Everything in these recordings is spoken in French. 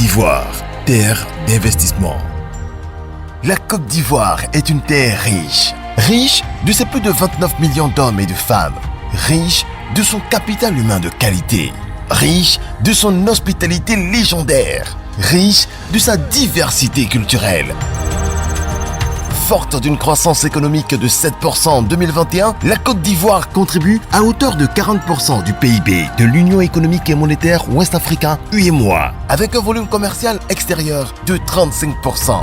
d'Ivoire, terre d'investissement. La Côte d'Ivoire est une terre riche. Riche de ses plus de 29 millions d'hommes et de femmes. Riche de son capital humain de qualité. Riche de son hospitalité légendaire. Riche de sa diversité culturelle. Forte d'une croissance économique de 7% en 2021, la Côte d'Ivoire contribue à hauteur de 40% du PIB de l'Union économique et monétaire ouest-africain UEMOA, avec un volume commercial extérieur de 35%.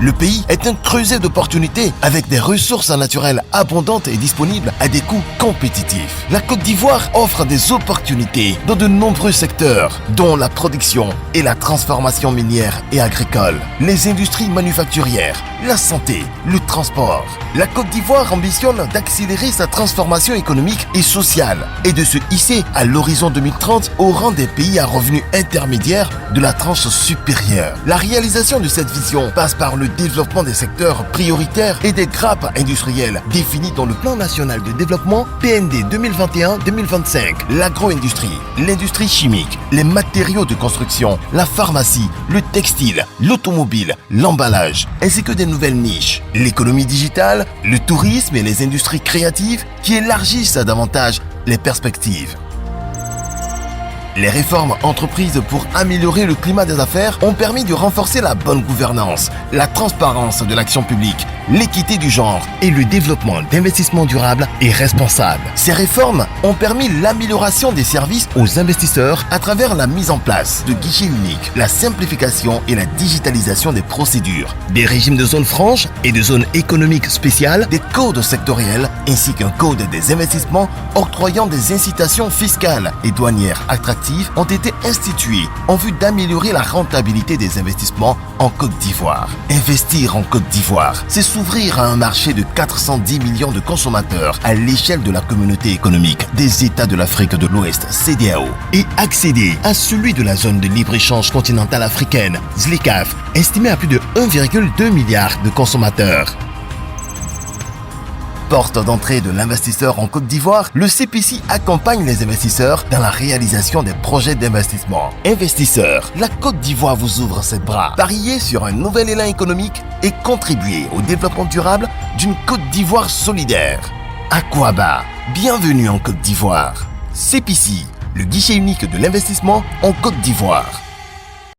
Le pays est un creuset d'opportunités avec des ressources naturelles abondantes et disponibles à des coûts compétitifs. La Côte d'Ivoire offre des opportunités dans de nombreux secteurs, dont la production et la transformation minière et agricole, les industries manufacturières, la santé, le transport. La Côte d'Ivoire ambitionne d'accélérer sa transformation économique et sociale et de se hisser à l'horizon 2030 au rang des pays à revenus intermédiaires de la tranche supérieure. La réalisation de cette vision passe par le développement des secteurs prioritaires et des grappes industrielles définis dans le plan national de développement PND 2021-2025. L'agro-industrie, l'industrie chimique, les matériaux de construction, la pharmacie, le textile, l'automobile, l'emballage, ainsi que des nouvelles niches. L'économie digitale, le tourisme et les industries créatives qui élargissent davantage les perspectives. Les réformes entreprises pour améliorer le climat des affaires ont permis de renforcer la bonne gouvernance, la transparence de l'action publique, l'équité du genre et le développement d'investissements durables et responsables. Ces réformes ont permis l'amélioration des services aux investisseurs à travers la mise en place de guichets uniques, la simplification et la digitalisation des procédures, des régimes de zones franches et de zones économiques spéciales, des codes sectoriels ainsi qu'un code des investissements octroyant des incitations fiscales et douanières attractives ont été institués en vue d'améliorer la rentabilité des investissements en Côte d'Ivoire. Investir en Côte d'Ivoire, c'est s'ouvrir à un marché de 410 millions de consommateurs à l'échelle de la communauté économique des États de l'Afrique de l'Ouest, CEDEAO, et accéder à celui de la zone de libre-échange continentale africaine, ZLECAf, estimé à plus de 1,2 milliard de consommateurs. Porte d'entrée de l'investisseur en Côte d'Ivoire, le CPC accompagne les investisseurs dans la réalisation des projets d'investissement. Investisseurs, la Côte d'Ivoire vous ouvre ses bras. Pariez sur un nouvel élan économique et contribuez au développement durable d'une Côte d'Ivoire solidaire. Aquaba, bienvenue en Côte d'Ivoire. CPC, le guichet unique de l'investissement en Côte d'Ivoire.